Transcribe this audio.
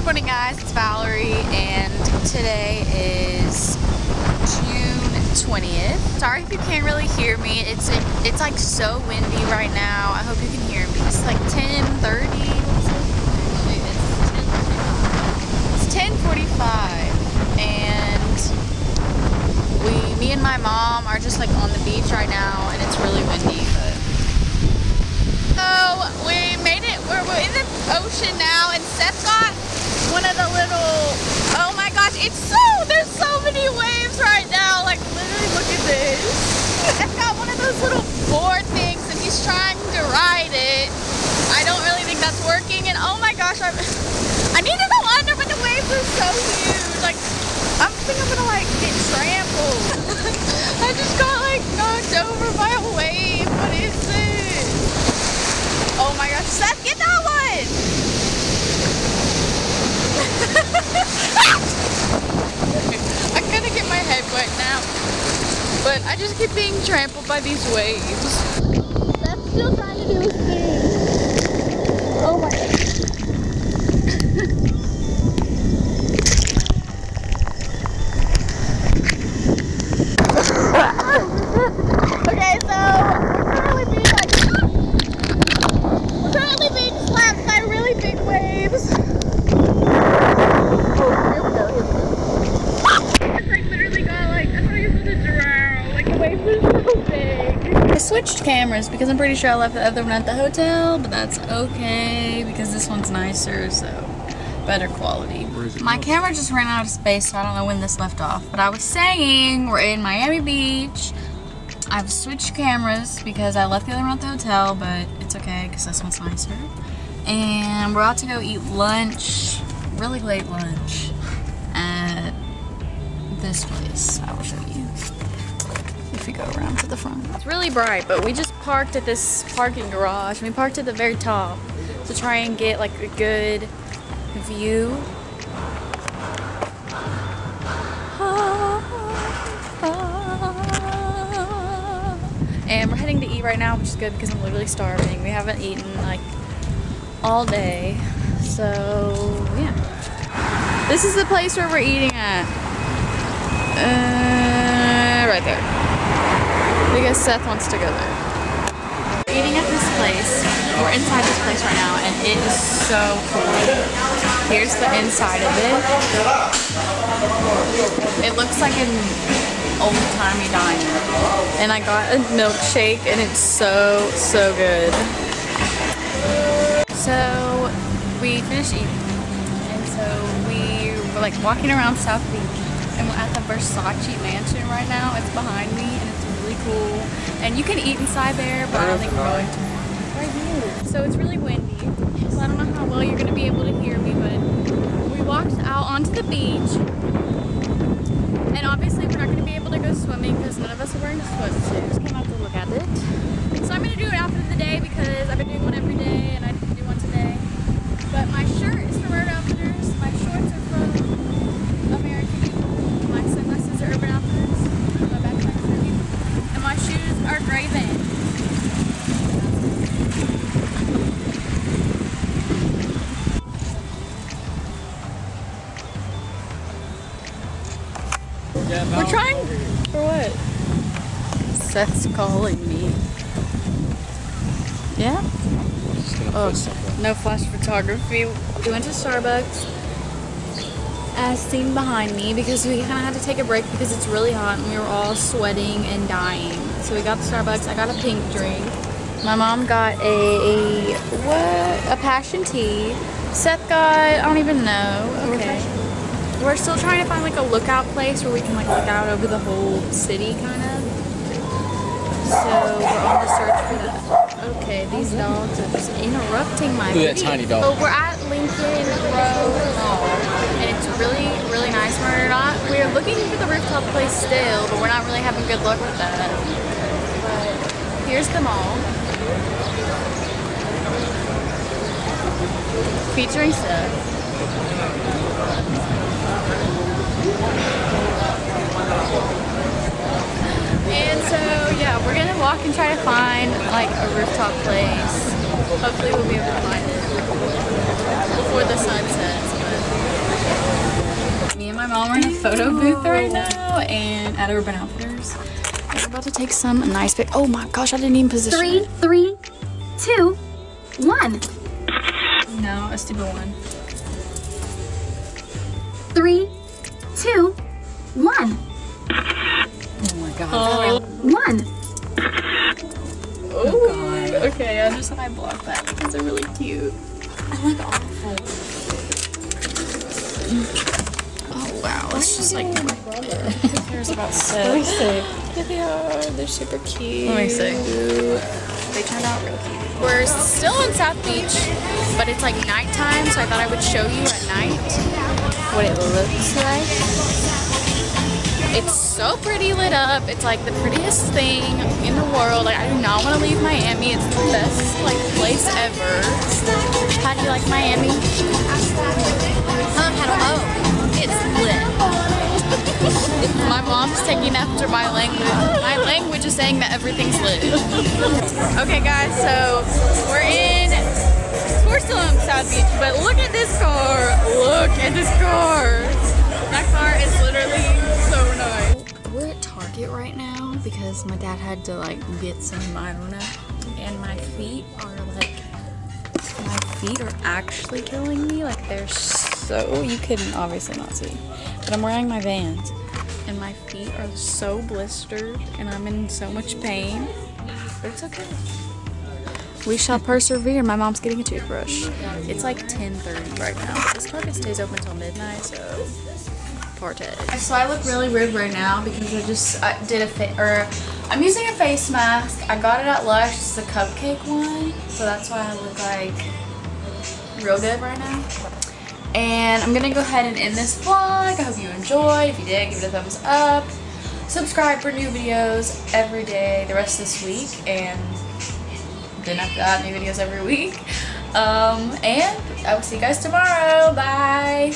Good morning, guys. It's Valerie, and today is June 20th. Sorry if you can't really hear me. It's like so windy right now. I hope you can hear me. It's like 10:30. It's 10:45, and me and my mom are just like on the beach right now, and it's really windy. But so we made it. We're in the ocean now, and Seth got one of the little, oh my gosh, there's so many waves right now, like literally look at this. Seth got one of those little board things and he's trying to ride it. I don't really think that's working, and oh my gosh, I need to go under, but the waves are so huge. Like, I think I'm gonna like get trampled. I just got like knocked over by a wave. What is this? Oh my gosh, Seth, get that one! I'm gonna get my head wet now, but I just keep being trampled by these waves. Seth's still trying to do his thing. Oh my god. Okay, so we're currently being slapped by really big waves. I switched cameras because I'm pretty sure I left the other one at the hotel, but that's okay because this one's nicer, so better quality. My camera just ran out of space, so I don't know when this left off, but I was saying we're in Miami Beach. I've switched cameras because I left the other one at the hotel, but it's okay because this one's nicer. And we're about to go eat lunch, really late lunch, at this place. I will show you if we go around to the front. It's really bright, but we just parked at this parking garage. We parked at the very top to try and get like a good view. And we're heading to eat right now, which is good because I'm literally starving. We haven't eaten like all day, so yeah. This is the place where we're eating at. Right there. Because Seth wants to go there. We're eating at this place. We're inside this place right now, and it is so cool. Here's the inside of it. It looks like an old-timey diner. And I got a milkshake, and it's so good. So we finished eating, and so we were like walking around South Beach, and we're at the Versace mansion right now. It's behind me, and it's really cool. And you can eat inside there, but I don't think we're going to. Right here. So it's really windy, so I don't know how well you're going to be able to hear me, but we walked out onto the beach. And obviously we're not going to be able to go swimming because none of us are wearing swimsuits. Came out to look at it. So I'm going to do an outfit of the day because I've been doing one every day and I didn't do one today. But my shirt is from Urban Outfitters. My shorts are from American Eagle. My sunglasses are Urban Outfitters. My backpack's Urban Eagle. And my shoes are Graven. We're trying for what? Seth's calling me. Yeah? Oh, no flash photography. We went to Starbucks, as seen behind me, because we kind of had to take a break because it's really hot and we were all sweating and dying. So we got the Starbucks. I got a pink drink. My mom got a passion tea. Seth got, I don't even know. Okay. We're still trying to find like a lookout place where we can like look out over the whole city kind of. So we're on the search for that. Okay, these dogs are just interrupting my video. That tiny dog. So we're at Lincoln Road Mall, and it's really nice. We're looking for the rooftop place still, but we're not really having good luck with that. But here's the mall. Featuring Seth. And so yeah, we're gonna walk and try to find like a rooftop place. Hopefully we'll be able to find it before the sun sets. But photo booth right now and at Urban Outfitters. We're about to take some nice pic. Oh my gosh, I didn't even position it. 3, 2, 1. No, a stupid one. 3, 2, 1. Oh my god. 1. Oh god. Okay, I just I blocked that because they're really cute. I look awful. Oh wow, it's just like my brother. Who cares about six? Let me see. Yeah, they are. They're super cute. Let me see. They turned out real cute. We're still in South Beach, but it's like nighttime, so I thought I would show you at night what it looks like. It's so pretty lit up. It's like the prettiest thing in the world. Like, I do not want to leave Miami. It's the best like place ever. How do you like Miami? I don't know. It's lit. My mom's taking after my language. My language is saying that everything's lit. Okay guys, so we're still in South Beach, but look at this car. Look at this car. That car is literally so nice. We're at Target right now because my dad had to like get some, I don't know. And my feet are actually killing me. Like they're so, you couldn't obviously not see, but I'm wearing my Vans and my feet are so blistered and I'm in so much pain, but it's okay. We shall persevere. My mom's getting a toothbrush. It's like 10:30 right now. This Target stays open until midnight, so party. So I look really weird right now because I I'm using a face mask. I got it at Lush. It's the cupcake one, so that's why I look like real good right now. And I'm gonna go ahead and end this vlog. I hope you enjoyed. If you did, give it a thumbs up. Subscribe for new videos every day the rest of this week, and then after that, new videos every week. And I will see you guys tomorrow. Bye.